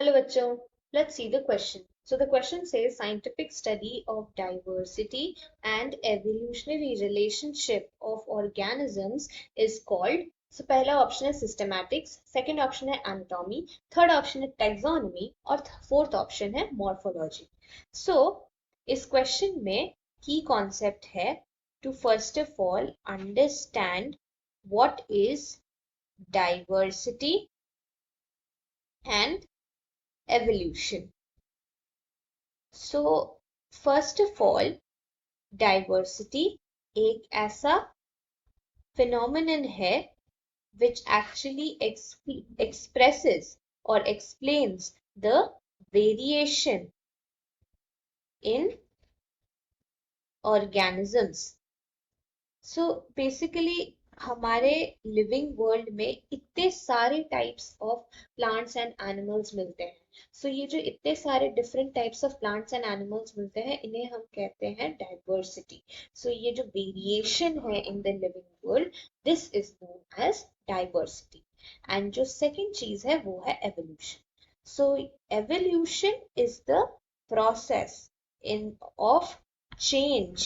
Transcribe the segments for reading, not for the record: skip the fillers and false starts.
Hello bachcho, let's see the question. So the question says scientific study of diversity and evolutionary relationship of organisms is called. So पहला option है systematics, second option है anatomy, third option है taxonomy और fourth option है morphology. So इस question में key concept है to first of all understand what is diversity and evolution. So first of all, diversity एक ऐसा phenomenon है which actually expresses or explains the variation in organisms. So basically हमारे living world में इतने सारे types of plants and animals मिलते हैं. सो ये जो इतने सारे different types of plants and animals मिलते हैं इन्हें हम कहते हैं डाइवर्सिटी. सो ये जो वेरिएशन है in the living world, this is known as diversity. And जो सेकंड चीज है वो है evolution. So evolution is the process in of change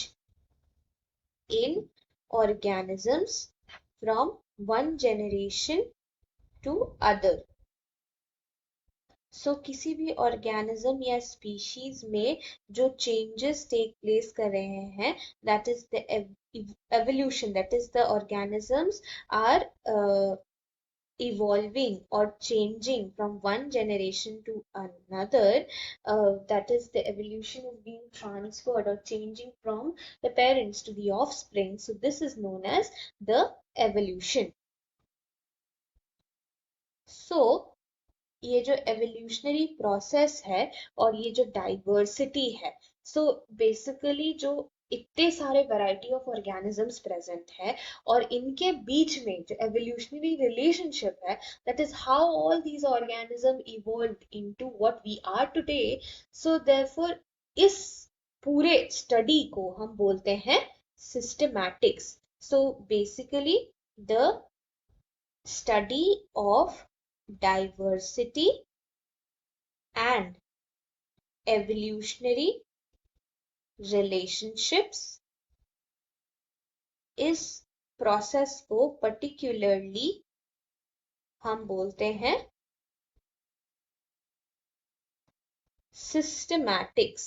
in organisms from one generation to other. So किसी भी ऑर्गेनिज्म या स्पीशीज में जो चेंजेस टेक प्लेस कर रहे हैं, that is the evolution, that is the organisms are evolving or changing from one generation to another. That is the evolution is being transferred or changing from the parents to the offspring. So this is known as the evolution. So ये जो evolutionary process है और ये जो diversity है, so basically जो इतने सारे वैरायटी ऑफ ऑर्गेनिजम्स प्रेजेंट है और इनके बीच में जो एवोल्यूशनरी रिलेशनशिप है, that is how all these organism evolved into what we are today. So therefore इस पूरे स्टडी को हम बोलते हैं systematics. So basically the study of diversity and evolutionary relationships. इस प्रोसेस को पर्टिकुलरली हम बोलते हैं सिस्टमैटिक्स.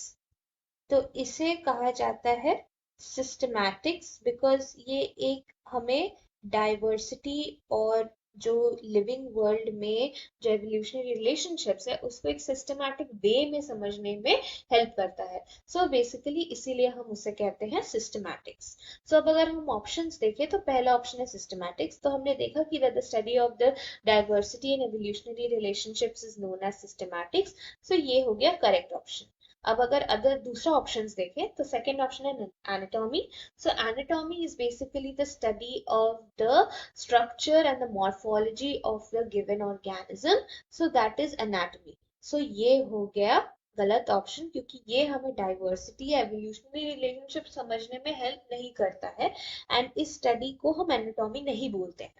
तो इसे कहा जाता है सिस्टमैटिक्स बिकॉज ये एक हमें डाइवर्सिटी और जो लिविंग वर्ल्ड में जो एवोल्यूशनरी रिलेशनशिप्स है उसको एक सिस्टमैटिक वे में समझने में हेल्प करता है. सो बेसिकली इसीलिए हम उसे कहते हैं सिस्टमैटिक्स. सो अब अगर हम ऑप्शंस देखें तो पहला ऑप्शन है सिस्टमैटिक्स. तो हमने देखा कि the study of the diversity and evolutionary relationships is known as systematics. So ये हो गया करेक्ट ऑप्शन. अब अगर अदर दूसरा ऑप्शंस देखें तो सेकंड ऑप्शन है anatomy. So anatomy is basically the study of the structure and the morphology of the given organism. So that is anatomy. So ये हो गया गलत ऑप्शन क्योंकि ये हमें डाइवर्सिटी या एवोल्यूशनरी रिलेशनशिप समझने में हेल्प नहीं करता है एंड इस स्टडी को हम एनाटॉमी नहीं बोलते हैं.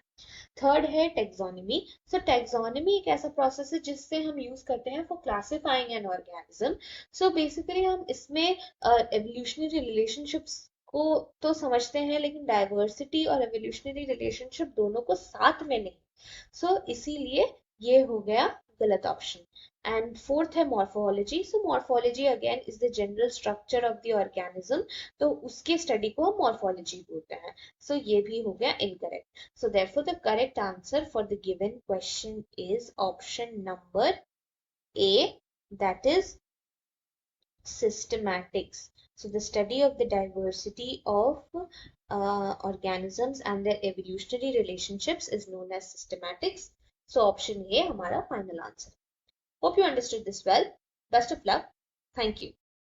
थर्ड है टेक्सोनॉमी. सो टेक्सोनॉमी एक ऐसा प्रोसेस है जिससे हम यूज करते हैं for classifying an organism. So basically हम इसमें एवोल्यूशनरी रिलेशनशिप्स को तो समझते हैं लेकिन डाइवर्सिटी और एवोल्यूशनरी रिलेशनशिप दोनों को साथ में नहीं. सो इसीलिए ये हो गया गलत ऑप्शन. एंड फोर्थ है morphology. So morphology again is the general structure of the organism. तो उसके स्टडी को हम मॉर्फोलॉजी बोलते हैं. सो ये भी हो गया incorrect. So therefore the correct answer for the given question is option number A, that is systematics. So the study of the diversity of organisms and their evolutionary relationships is known as systematics. So option A हमारा final answer. Hope you understood this well. Best of luck. Thank you.